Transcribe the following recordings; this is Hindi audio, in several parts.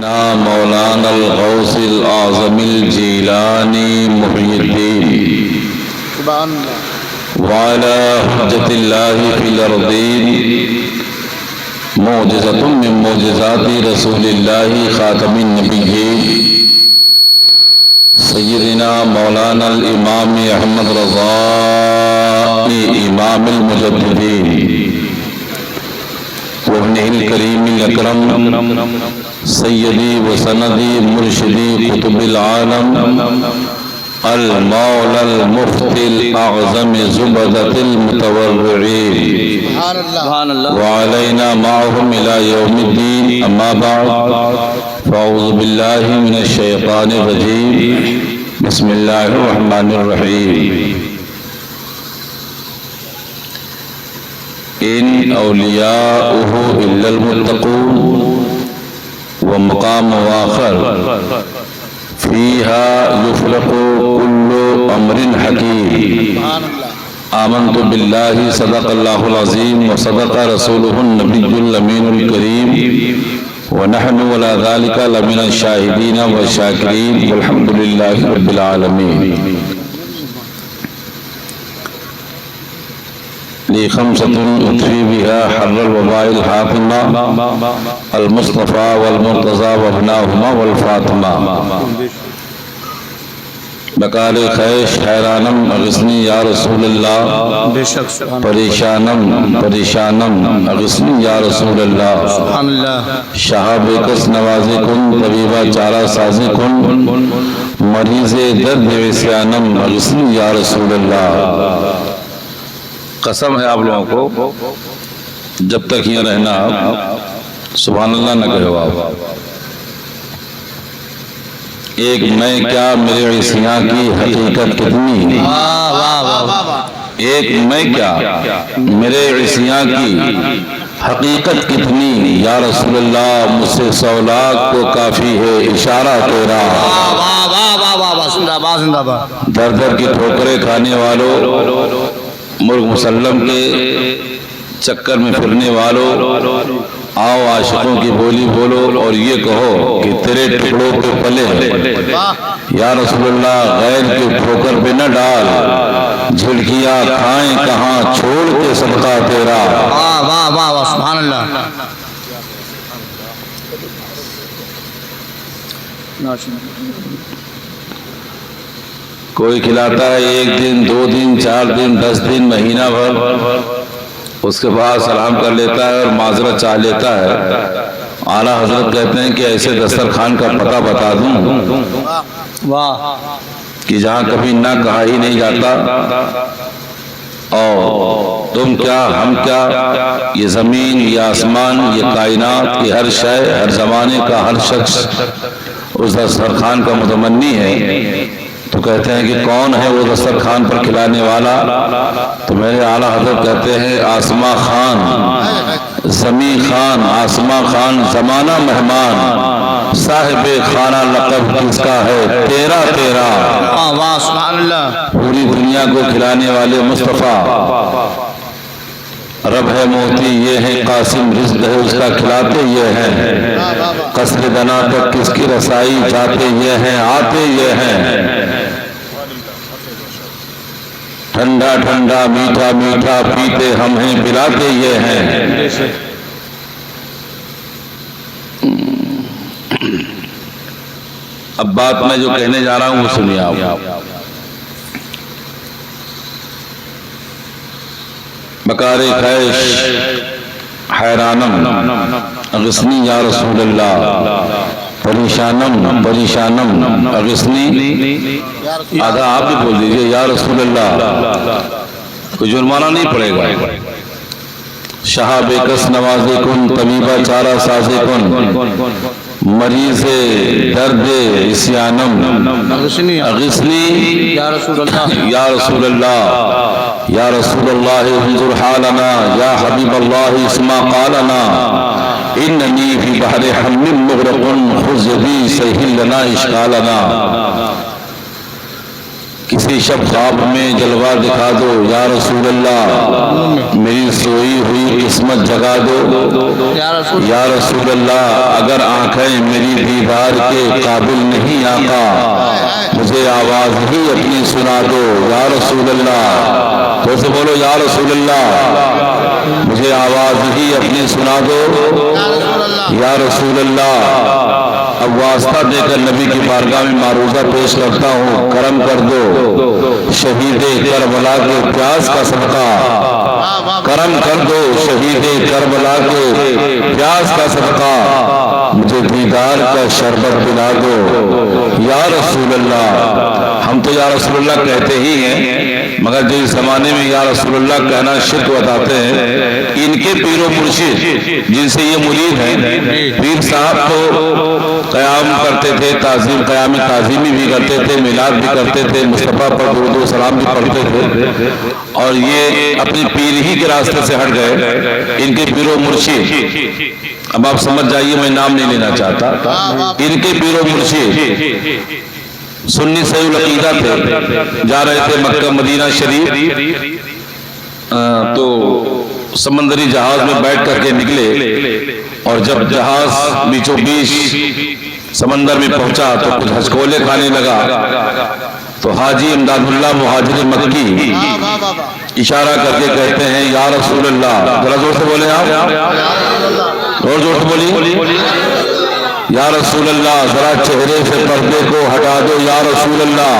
ना मौलाना अल-गौसिल आज़मिल जीलानी मुहीद्दीन वाला हुज्जतिल्लाहि फिल अर्दीन मुअजिज़तुम मिन मुअजिज़ाति रसूलिल्लाहि खातमिन नबिय्यीन सय्यदिना मौलाना अल-इमाम अहमद रज़ा इमाम अल-मुजद्दिदीन वब्निल करीमिल अकरम सय्यदी व सनदी मुर्शिदी कुतुबिल आलम अल मौला अल मुफ्तिल आज़म ज़ुबदतिल मुतवर्रिईन व अलैना माअहुम इला यौमिद्दीन अम्मा बअद फ़अऊज़ु बिल्लाहि मिनश शैतानिर रजीम बिस्मिल्लाहिर रहमानिर रहीम इन औलियाउहु इल्लल मुत्तक़ून व मक़ाम वाख़र फ़ीहा युफ़रक़ु कुल्लु अम्रिन हकीम आमन्तु बिल्लाहि सदक़ल्लाहुल अज़ीम व सदक़ रसूलुहुन नबियुल अमीनुल करीम व नहनु अला ज़ालिका लमिनश शाहिदीन व शाकिरीन वल्हम्दुलिल्लाहि रब्बिल आलमीन। खमसतुन उतफ़ी बिहा हर्रल वबाइल हातिमा अल मुस्तफ़ा वल मुर्तज़ा व अबनाहुमा वल फ़ातिमा बकाल खैश हैरानम अग़िस्नी या रसूलल्लाह परेशानम परेशानम अग़िस्नी या रसूलल्लाह शहाब कस नवाज़े कुन तबीबा चारा साज़े कुन मरीज़े दर्द विस्यानम अग़िस्नी या रसूलल्लाह। कसम है आप लोगों को जब तक यहाँ रहना सुभान अल्लाह न कहो आप। एक मैं क्या मेरे इस्या की हकीकत कितनी, एक मैं क्या मेरे इस्या की हकीकत कितनी, या रसूलल्लाह मुझसे 100 लाख को काफी है इशारा तेरा। दर दर की ठोकरें खाने वालों, मुर्ग मुसल्लम के चक्कर में फिरने वालों, आओ आशिकों की बोली बोलो और ये कहो कि तेरे टुकड़ों पे पले या रसूलुल्लाह गैर के ठोकर पे न डाल, झिड़कियां खाएं कहाँ छोड़ के सदका तेरा। वाह वाह वाह वाह सुभान अल्लाह। कोई खिलाता है 1 दिन 2 दिन 4 दिन 10 दिन महीना भर, उसके बाद सलाम कर लेता है और माजरत चाह लेता है। आला हजरत कहते हैं कि ऐसे दस्तरखान का पता बता दूं वाह कि जहाँ कभी ना कहा ही नहीं जाता, और तुम क्या हम क्या, ये जमीन ये आसमान ये कायनात ये हर शय हर जमाने का हर शख्स उस दस्तरखान का मुतमन्नी है। तो कहते हैं कि कौन है वो दस्तरखान पर खिलाने वाला, तो मेरे आला हज़रत कहते हैं आसमा खान ज़मी खान आसमा खान ज़माना मेहमान साहिबे खाना लक़ब किसका है तेरा तेरा। वाह सुभान अल्लाह। पूरी दुनिया को खिलाने वाले मुस्तफ़ा रब है मोती ये है कासिम रिज़्क़ है उसका खिलाते ये हैं, कसर दना तक किसकी रसाई जाते ये हैं आते ये हैं, ठंडा ठंडा मीठा मीठा पीते हम हैं पिलाते ये हैं। अब बात मैं जो कहने जा रहा हूं वो सुनिए आप। बकारे खैश हैरानम अग़िस्नी या रसूलल्लाह परेशानम परेशानम अग़िस्नी, आधा आप भी बोल दीजिए या रसूलल्लाह, कोई जुर्माना नहीं पड़ेगा। शहाबे कस नवाज़े कुन तबीबा चारा साज़े कुन मरीज़े दर्द इस्यानम अग़िस्नी या रसूलल्लाह या रसूलल्लाह उन्ज़ुर हालना या हबीबल्लाह इस्मा क़ालना इन्ननी फी बहरि हम्मिन मुग़रक़ुन ख़ुज़ यदी सहिल लना इश्कालना। किसी शब ख्वाब में जलवा दिखा दो या रसूल अल्लाह, मेरी सोई हुई किस्मत जगा दो या रसूल अल्लाह। अगर आंखें मेरी दीदार के काबिल नहीं आका, मुझे आवाज ही अपनी सुना दो या रसूल अल्लाह। तो से बोलो या रसूल अल्लाह, मुझे आवाज ही अपनी सुना दो या रसूल अल्लाह। अब वास्ता देकर नबी की बारगाह में मारूजा पेश करता हूँ, करम कर दो शहीदे करबला के प्यास का सदका, करम कर दो शहीदे करबला के प्यास का सदका, मुझे दीदार का शरबत पिला दो या रसूल अल्लाह। हम तो या रसूल अल्लाह कहते ही हैं, मगर जो इस जमाने में या रसूल अल्लाह कहना शिर्क बताते हैं, इनके पीरो मुर्शिद जिनसे ये मुरीद हैं, पीर साहब तो क़याम करते थे, ताज़ीम क़याम ताज़ीमी भी करते थे, मिलाद भी करते थे, मुस्तफ़ा पर दुरूद सलाम भी पढ़ते थे, और ये अपनी पीर ही के रास्ते से हट गए। इनके पीरो मुर्शिद, अब आप समझ जाइए, मैं नाम नहीं लेना चाहता, इनके पीरो मुर्शिद सुन्नी सहीउल अक़ीदा थे, जा रहे थे मक्का मदीना शरीफ, तो समंदरी जहाज में बैठ करके निकले, और जब जहाज बीचों बीच समंदर में पहुंचा तो कुछ हचकोले खाने लगा। तो हाजी इमदादुल्लाह मुहाजिर मक्की इशारा करके कहते हैं या रसूल अल्लाह। जरा जोर से बोले आप, और जोर से बोलिए या रसूल अल्लाह, जरा चेहरे से पर्दे को हटा दो या रसूल अल्लाह।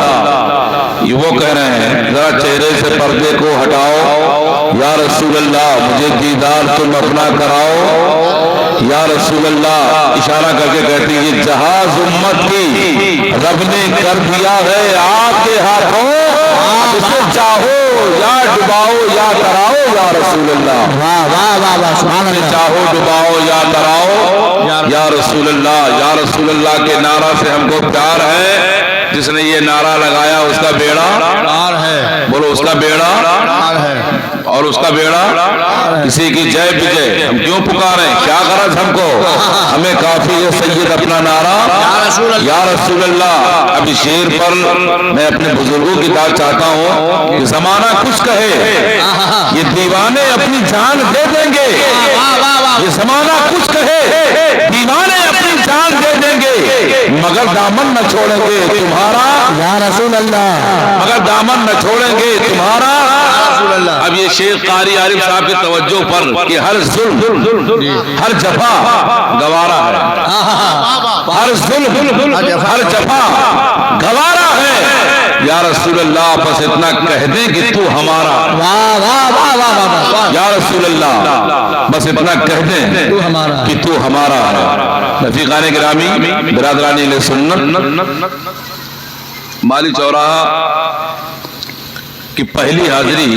ये वो कह रहे हैं, जरा चेहरे से पर्दे को हटाओ या रसूल अल्लाह, मुझे दीदार तुम अपना कराओ या रसूल अल्लाह। इशारा करके कहती है, ये जहाज उम्मत की रब ने कर दिया है आपके हाथों, इसे चाहो या डुबाओ या तराओ या रसूल अल्लाह। वाह वाह वाह वाह, सुभान अल्लाह। चाहो डुबाओ या तराओ या रसूल अल्लाह। या रसूल अल्लाह के नारा से हमको प्यार है, जिसने ये नारा लगाया उसका बेड़ा पार है। बोलो उसका बेड़ा पार है, और उसका बेड़ा किसी की जय विजय। हम क्यों पुकारें, क्या गरज हमको, हमें काफी है सैयद अपना नारा या रसूल अल्लाह। अब शेर पर मैं अपने बुजुर्गों की बात चाहता हूँ कि जमाना कुछ कहे, ये दीवाने अपनी जान दे देंगे, ये जमाना कुछ कहे, दीवाने अपनी जान दे देंगे, मगर दामन न छोड़ेंगे तुम्हारा या रसूल अल्लाह, मगर दामन न छोड़ेंगे तुम्हारा रसूल अल्लाह। अब ये शेर कारी आरिफ साहब की तवज्जो पर कि हर जुल्म हर जफा गवारा है, हर जुल्म हर जफा गवारा है या रसूल अल्लाह। बस इतना कह दे कि तू हमारा, या रसूल अल्लाह, बस इतना कह दे तू हमारा कि तू हमारा है। रफीकाने गिरामी, बिरादरानी सुन्नत, माली चौराहा की पहली हाजिरी,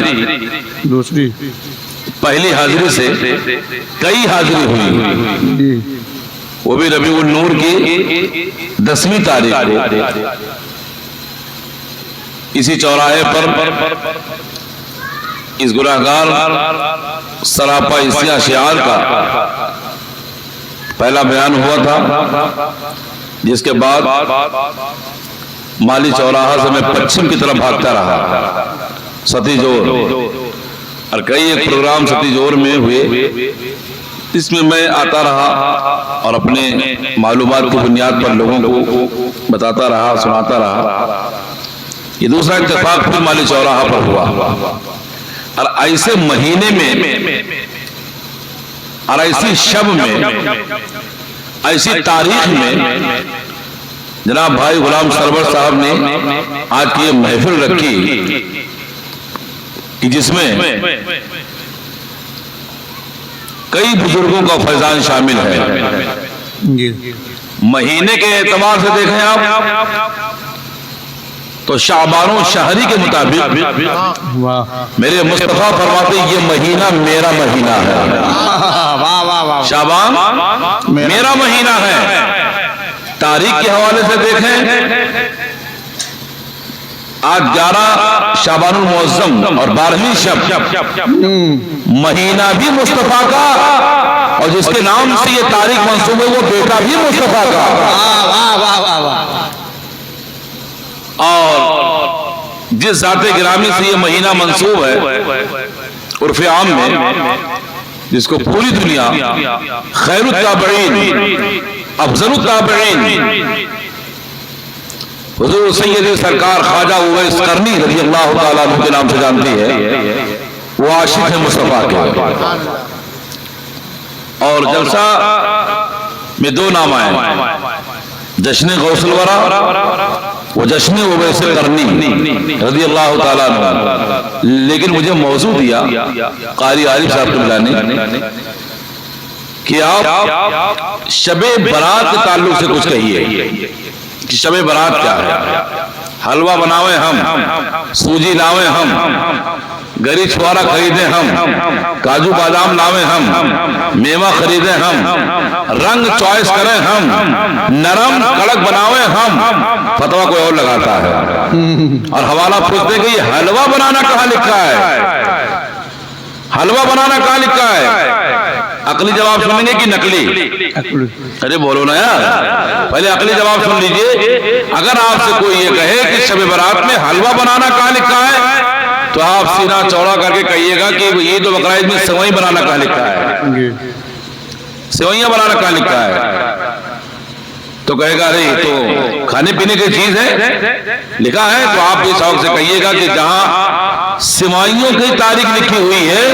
दूसरी पहली हाजिरी से कई हाजिरी हुई, वो भी रबीउल नूर की 10वीं तारीख को इसी चौराहे पर इस गुनाहगार सरापा इसिया शियार का पहला बयान हुआ था, जिसके बाद माली चौराहा से मैं पश्चिम की तरफ भागता रहा सतीजोर, और कई एक प्रोग्राम सतीजोर में हुए, इसमें मैं आता रहा और अपने मालूमात की बुनियाद पर लोगों को बताता रहा, सुनाता रहा। ये दूसरा इत्तेफाक फिर माली चौराहा पर हुआ, और ऐसे महीने में और ऐसी शब में, ऐसी तारीख में जनाब भाई गुलाम सरवर साहब ने आज की ये महफिल रखी कि जिसमें कई बुजुर्गों का फैजान शामिल है। महीने के एतबार से देखें आप तो शाबानो शहरी के मुताबिक मेरे मुस्तफा फरमाते ये महीना मेरा महीना है, शाबान मेरा महीना है। तारीख के हवाले से देखें, आज 11 शाबानुल मुअज्जम और 12वीं शब, महीना भी मुस्तफा का, और जिसके नाम से ये तारीख मंसूब है वो बेटा भी मुस्तफा का। और जिस ज़ाते गिरामी से ये महीना मंसूब है उर्फ़ आम में, जिसको पूरी दुनिया खैरुत ताबईन, अफजलुत ताबईन हुजूर सैयद सरकार ख्वाजा उवैस करनी रज़ी अल्लाह तआला अन्हु के नाम से जानती है, वो आशिक है मुस्तफा के। और जलसा में दो नाम आए, जश्न गौसल वरा वो जश्न उवैस करनी रज़ी अल्लाह तआला अन्हु। लेकिन मुझे मौजू दिया कारी आरिफ साहब ने कि आप शबे बरात के ताल्लुक से कुछ कहिए कि शबे बरात क्या है। हलवा बनावे हम, सूजी लावे हम, गरी छुआरा खरीदे हम, काजू बादाम लावे हम, मेवा खरीदे हम, रंग चॉइस करें हम, नरम कड़क बनावे हम, फतवा कोई और लगाता है। और हवाला पूछते कि ये हलवा बनाना कहाँ लिखा है, हलवा बनाना कहाँ लिखा है। अकली जवाब सुनेंगे कि नकली? अरे बोलो ना यार, पहले अकली जवाब सुन लीजिए। अगर आपसे कोई ये कहे कि शब बारात में हलवा बनाना कहाँ लिखा है, तो आप सीना चौड़ा करके कहिएगा कि ईद और बकरा ईद में सेवई बनाना कहाँ लिखा है, सेवइयां बनाना कहाँ लिखा है। तो कहेगा अरे तो खाने पीने की चीज है, लिखा है। तो आप इस शौक से कहिएगा कि जहां सेवइयों की तारीख लिखी हुई है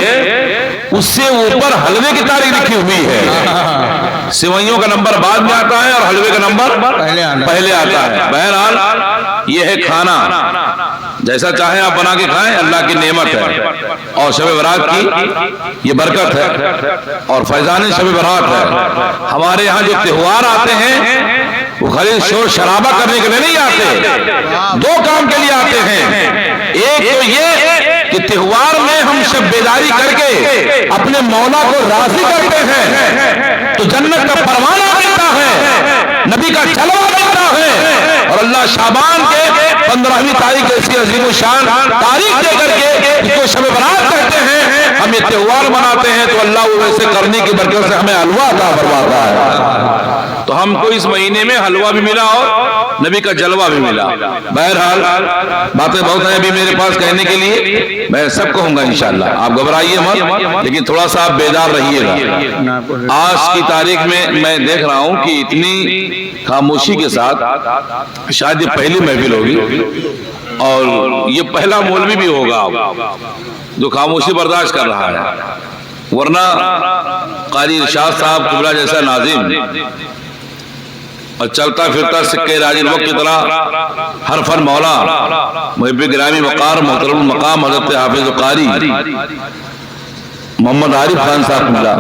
उससे ऊपर हलवे की तारीख लिखी हुई है। सेवइयों का नंबर बाद में आता है और हलवे का नंबर पहले आता है। बहरहाल ये है खाना, जैसा चाहे आप बना के खाएं, अल्लाह की नेमत है। और शब बारात की ये बरकत है और फैजान शब बारात है। हमारे यहाँ जो त्योहार आते हैं वो खाली शोर शराबा करने के लिए नहीं आते, दो काम के लिए आते हैं। एक तो ये कि त्योहार में हम शब बेदारी करके अपने मौला को राजी करते हैं तो जन्नत का परवाना मिलता है, नबी का जलवा मिलता है। और अल्लाह शाबान के 15वीं तारीख ऐसी अजीम शान तारीख दे करके इसको शब बारात कहते हैं, हम ये त्योहार मनाते हैं तो अल्लाह वैसे करने की बरकत से हमें हलवा अता फरमाता है। तो हमको इस महीने में हलवा भी मिला और नबी का जलवा भी मिला। बहरहाल बातें बहुत हैं अभी मेरे पास कहने के लिए, मैं सब कहूंगा इंशाअल्लाह, आप घबराइए मत, लेकिन थोड़ा सा आप बेदार रहिएगा। आज की तारीख में मैं देख रहा हूं कि इतनी खामोशी के साथ शायद ये पहली महफिल होगी और ये पहला मौलवी भी होगा जो खामोशी बर्दाश्त कर रहा है। वरना कारी इरशाद साहब कुबरा जैसा नाजिम और चलता फिरता सिक्के राजिल वक्त की तरह हर फन मौला मुहिब गिरामी वकार मोहतरम मकाम हज़रत हाफिज़ कारी मोहम्मद आरिफ खान साहब मिला,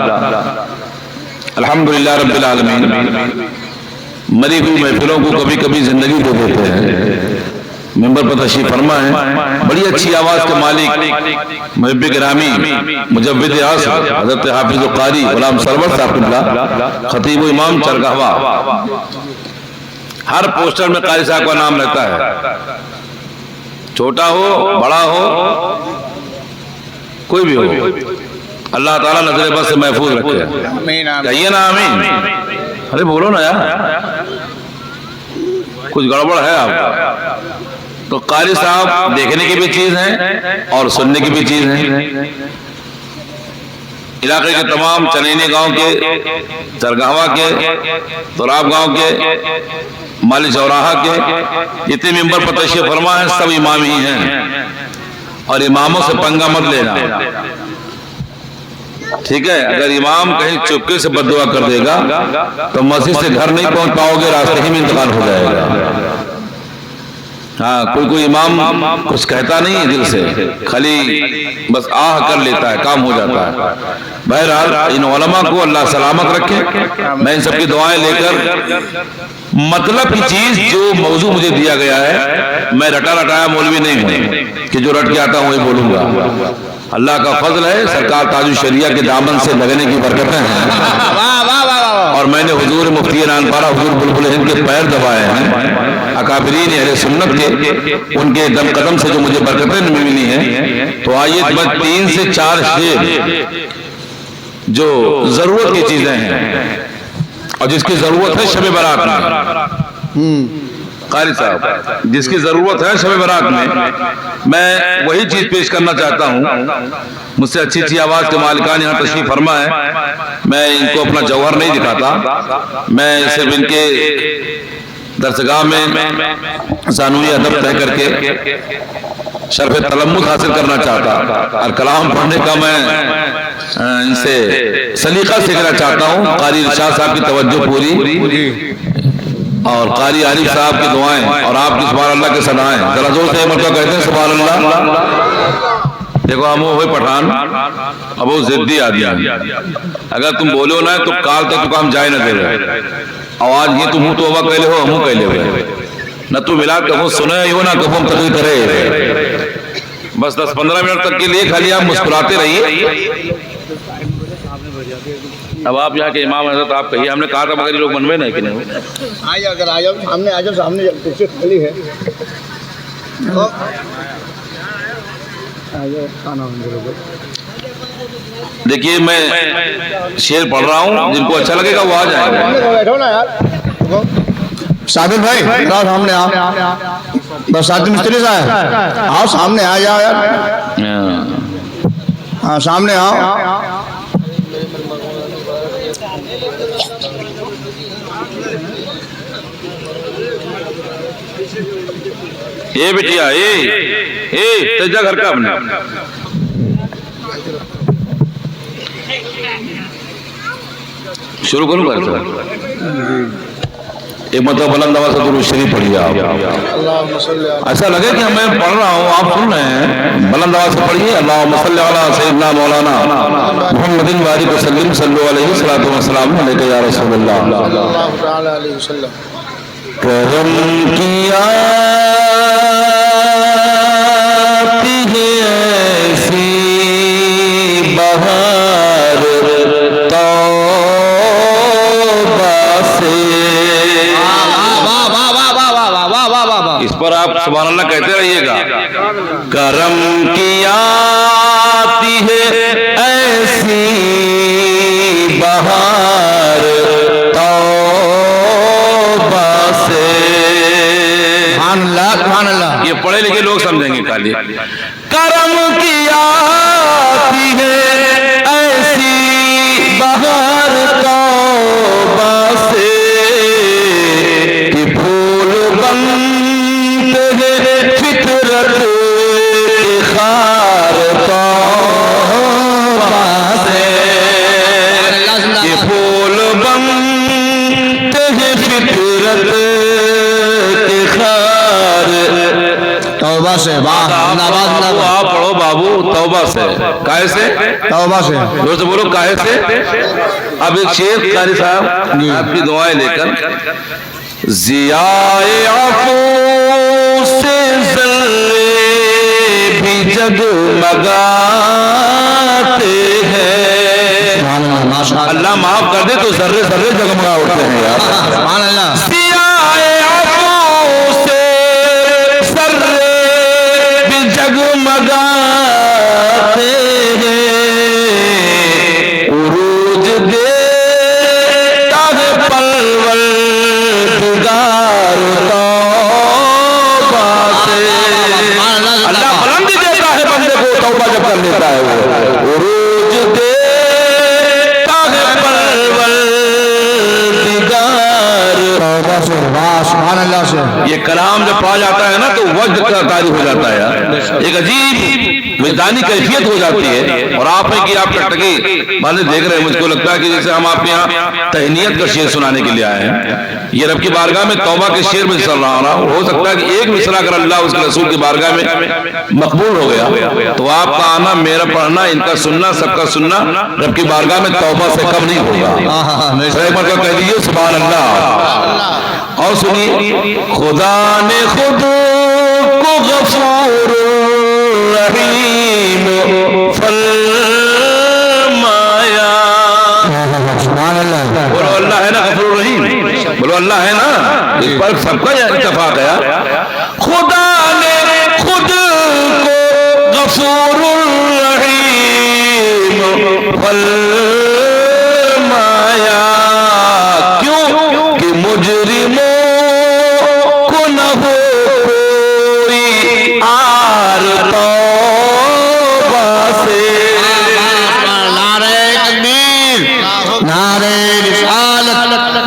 अल्हम्दुलिल्लाह रब्बिल आलमीन, मरी हुई महफिलों को कभी कभी जिंदगी दे देते हैं। मेंबर पर तशरीफ फरमा है, बड़ी अच्छी आवाज के मालिक मुहिब गिरामी मुजव्विद आसर हज़रत हाफिज़ कारी गुलाम सरवर साहब मिला, खतीब इमाम चरगावा। हर पोस्टर में कारी साहब का नाम रहता है, छोटा हो बड़ा हो कोई भी हो, अल्लाह ताला नजर बस से महफूज रखे। कहिए ना आमीन। अरे बोलो ना यार, कुछ गड़बड़ है आपका। तो कारी साहब देखने की भी चीज है और सुनने की भी चीज है। इलाके के तमाम चनैनी गांव के, चरगावा के, तोराब गांव के, माली चौराहा के जितने मेंबर पर तशरीफ फरमा है सब इमाम ही हैं और इमामों से पंगा मत लेना, ठीक है। अगर इमाम कहीं चुपके से बद्दुआ कर देगा तो मस्जिद से घर नहीं पहुंच पाओगे, रास्ते ही में इंतकाल हो जाएगा। हाँ, कोई इमाम कुछ कहता नहीं है दिल से, खाली बस आह कर लेता है, काम हो जाता है। बहरहाल इन उलमा को अल्लाह सलामत रखे। मैं इन सबकी दुआएं लेकर मतलब की चीज जो मौजू मुझे दिया गया है, मैं रटा रटाया मौलवी नहीं हूं कि जो रट के आता हूं वही बोलूंगा। अल्लाह का फजल है, सरकार ताजु शरिया के दामन से लगने की बरकतें हैं। और मैंने हुजूर मुफ्ती नानपारा हुजूर बुलबुल हिंद के पैर दबाए हैं, अकाबरीन अहले सुन्नत के, उनके दम कदम से जो मुझे बरकतें मिली हैं। तो आइए 3 से 4 शेर जो जरूरत की चीजें हैं और जिसकी जरूरत है शब बारात में, कारी साहब, जिसकी जरूरत है शब बारात में, मैं वही चीज पेश करना चाहता हूँ। मुझसे अच्छी अच्छी आवाज के मालिकान यहाँ तशरीफ फरमा है। मैं इनको अपना जौहर नहीं दिखाता, मैं सिर्फ इनके दरसगाह में ज़ानुई अदब तय करके शर्फ तलम्मुस हासिल करना चाहता और कलाम पढ़ने का मैं इनसे सलीका सीखना चाहता हूँ। कारी इरशाद साहब की तवज्जो पूरी और कारी आरिफ साहब की दुआएं और आपकी सुभान अल्लाह के सदाएं जरा जोर से मरतबा कहते हैं सुभान अल्लाह। देखो हम वो पठान अब वो जिद्दी आदमी, अगर तुम बोलो ना तो काल तक तो काम जाए ना दे रहे। आवाज ये तुम तो कहले हो, हम कहले हुए न तू मिला कहो सुने हो ना कहो हम तक करे। बस 10-15 मिनट तक के लिए खाली आप मुस्कुराते रहिए। अब आप यहाँ के इमाम हजरत आप कहिए, हमने कहा था मगर ये लोग मनवे नहीं कि नहीं। आइए, अगर आ जाओ सामने, आ जाओ सामने, कुर्सी खाली है तो आ जाओ। खाना देखिए मैं शेर पढ़ रहा हूँ, जिनको अच्छा लगेगा वो आ जाएगा। बैठो ना यार, साबिर भाई आओ सामने, आओ बस। साथ मिस्त्री साहब आओ सामने, आ जाओ यार। हाँ सामने आओ। ए बिटिया ए तेजा घर का अपने शुरू करूँ कर एक मतलब बुलंद आवाज से दुरूद शरीफ पढ़िए आप। ऐसा लगे कि मैं पढ़ रहा हूँ, आप सुन रहे हैं। बुलंद आवाज से पढ़िए अल्लाहुम्मा सल्ली अला सय्यिदना मौलाना मुहम्मदिन व आलिहि वसल्लम सल्लल्लाहु अलैहि सल्लतु वस्सलाम अलैका या रसूलल्लाह। सल्लल्लाहु तआला अलैहि वसल्लम। करम किया ऐसी बहार तौबा से। इस पर आप सुभान अल्लाह कहते रहिएगा। करम किया है ऐसी बहार तौबा से। ये पढ़े लिखे लोग समझेंगे खाली। करम किया है ऐसी बहार तौबा से कि फूल बनते हैं फितरत के खार तौबा से। कि फूल बनते हैं फितरत के खार तौबा से। वाह, आप पढ़ो बाबू तौबा से। काहे से? तौबा से। जोर से बोलो काहे से। अब एक शेर कारी साहब आपकी दुआएं लेकर। जियाए आफू से ज़र्रे भी जगमगाते हैं। अल्लाह माफ कर दे तो जर्रे जर्रे जगमगा उठते हैं यार। जियाए आफू से ज़र्रे भी जगमगाते हैं। उरूज देता है पलवल दुगार तौबा से। अल्लाह बुलंदी देता है बंदे को तौबा जब कर लेता है वो। उरूज देता है पलवल दुगार तौबा से। सुभान अल्लाह से। ये कलाम जब पढ़ा जाता है ना तो वज्द का तारी हो जाता है यार। एक अजीब विजदानी कैफियत हो जाती है। और आपने की आप टकटकी माने देख रहे हैं, मुझको लगता है कि जैसे हम आपके यहाँ तहनीयत का शेर सुनाने के लिए आए हैं। ये रब की बारगाह में तौबा के शेर में चल रहा हो सकता है कि एक मिसरा अगर अल्लाह उसके रसूल की बारगाह में मकबूल हो गया तो आपका आना, मेरा पढ़ना, इनका सुनना, सबका सुनना रब की बारगाह में तौबा से कम नहीं होगा। एक बार कह दीजिए सुभान अल्लाह। और सुनिए, खुदा ने खुद को गफूर रहीम फरमाया। बोलो अल्लाह है ना गफूर रहीम, बोलो अल्लाह है ना। इस पर सबका इत्तेफाक है। खुदा ने खुद को गफूर रहीम फरमाया। क्यों कि मुजरिमों को न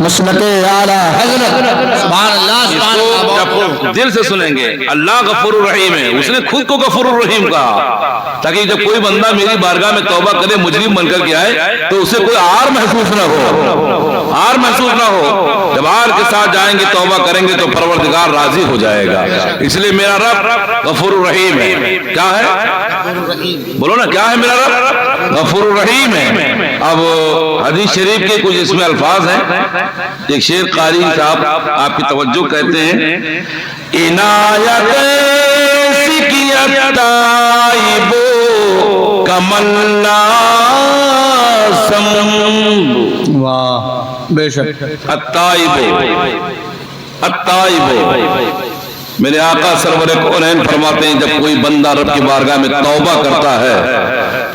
मसलके आला हजरत सुभान अल्लाह सुभान अल्लाह। जब दिल से सुनेंगे अल्लाह गफूर रहीम है, उसने खुद को गफूर रहीम कहा, ताकि जब कोई बंदा मेरी बारगाह में तौबा करे मुजरिम बनकर के आए तो उसे कोई आर महसूस ना हो, आर महसूस ना हो। जब आर के साथ जाएंगे तौबा करेंगे तो परवरदिगार राजी हो जाएगा। इसलिए मेरा रब गफूर रहीम है। क्या है, बोलो ना, क्या है मेरा रब? गफूर रहीम है। अब हदीस शरीफ के कुछ इसमें अल्फाज हैं। एक शेर कारी साहब आपकी तवज्जो कहते हैं, इनायत सिकियत ताइबो कमल्ला सम। वाह बेशक। अत्ताइबो मेरे आका सरवर कौनैन फरमाते हैं, जब कोई बंदा रब की बारगाह में तौबा करता है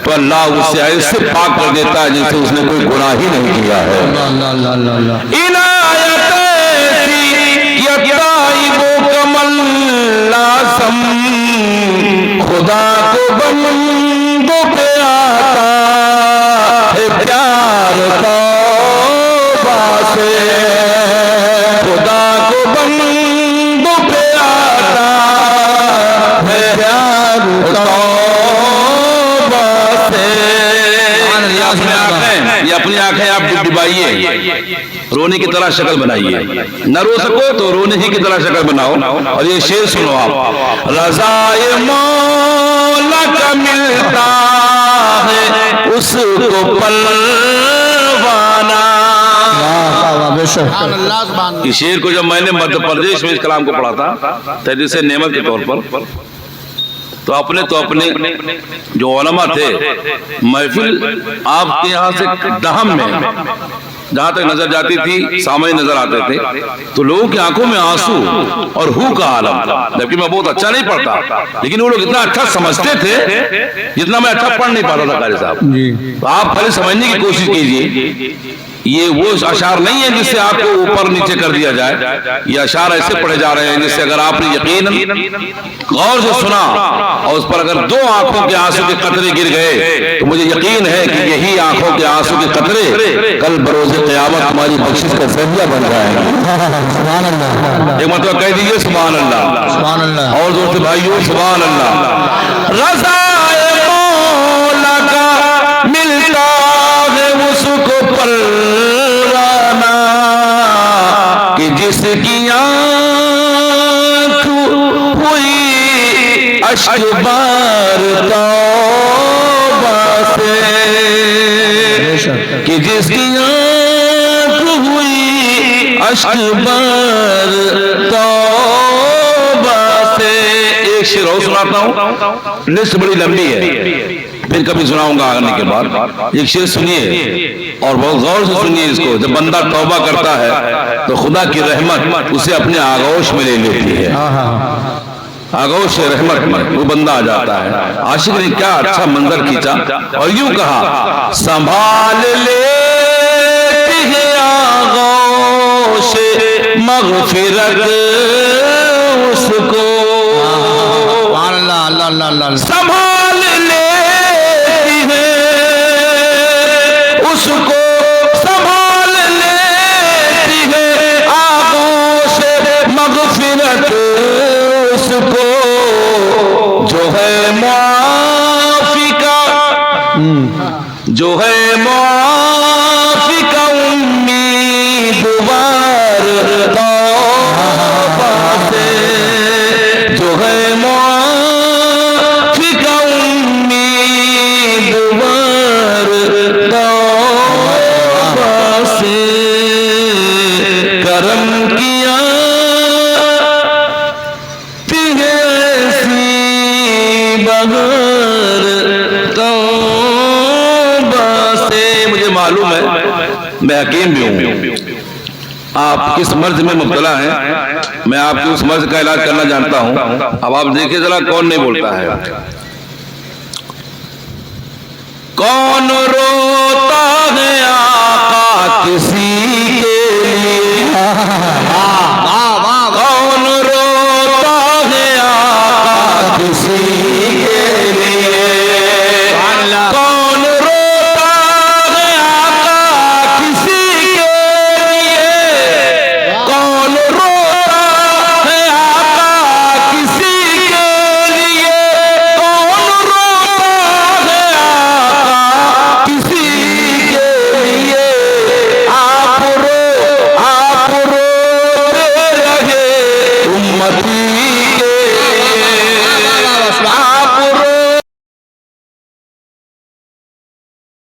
तो अल्लाह उसे ऐसे पाक कर देता है जैसे उसने कोई गुनाह ही नहीं किया है। इनायत खुदा को बंदों पे आता है प्यार तौबा से, खुदा को बंदों पे आता है प्यार तौबा से। ये अपनी आंखें आप डुबाइए, रोने की तरह शक्ल बनाइए, न रो सको तो रोने ही की तरह शक्ल बनाओ। और ये शेर सुनो आप, रज़ाए मौला का मिलता है उसको परवाना। इस शेर को जब मैंने मध्य प्रदेश में इस कलाम को पढ़ा था तहरीर नेमत के तौर पर, तो अपने जो उलमा थे, महफिल आपके यहाँ से दहम में जहां तक नजर जाती थी सामने नजर आते थे, तो लोगों की आंखों में आंसू और हू का आलम था। जबकि मैं बहुत अच्छा नहीं पढ़ता, लेकिन वो लोग इतना अच्छा समझते थे जितना मैं अच्छा पढ़ नहीं पाता था कारी साहब। तो आप खाली समझने की कोशिश कीजिए, ये वो अशार नहीं है जिससे आपको ऊपर नीचे कर दिया जाए। ये अशार ऐसे पढ़े जा रहे हैं जिससे अगर आपने यकीन गौर से सुना और उस पर अगर दो आंखों के आंसू के कतरे गिर गए तो मुझे यकीन है कि यही आंखों के आंसू के कतरे कल बरोज़े क़यामत तुम्हारी बख्शिश का ज़रिया बन जाएगा। सुभान अल्लाह। एक मतलब कह दीजिए सुभान अल्लाह, सुभान अल्लाह। और जोर से भाइयों सुभान अल्लाह। रज़ाए मौला का मिलता है उसको परवाना, कि जिसकी आँख हुई अश्क बार तौबा से, कि जिसकी आँख हुई अश्क बार तौबा से। एक शेर और सुनाता हूँ, लिस्ट बड़ी लंबी है, फिर कभी सुनाऊंगा आने के बाद। एक शेर सुनिए और बहुत गौर से सुनिए इसको। जब बंदा तौबा करता है तो खुदा की रहमत उसे अपने आगोश में ले लेती है, आगोश रहमत में वो बंदा आ जाता है। आशिक ने क्या अच्छा मंजर खींचा और यूं कहा, संभाल लेती है आगोश मग़फ़िरत उसको, संभाल लेती है उसको, संभाल लेती है आगोश मग़फ़िरत उसको, जो है मुआफ़ी का, जो है मुआफ़ी का उम्मीदवार तौबा से, जो है मुआफ़ी का उम्मीदवार तौबा से, करम किया मालूम है मैं हकीम भी हूं, आप किस मर्ज में मुब्तला हैं, मैं आपके उस मर्ज का इलाज करना जानता हूं। अब आप देखिए जरा कौन नहीं बोलता है, कौन रोता है आका किसी के लिए,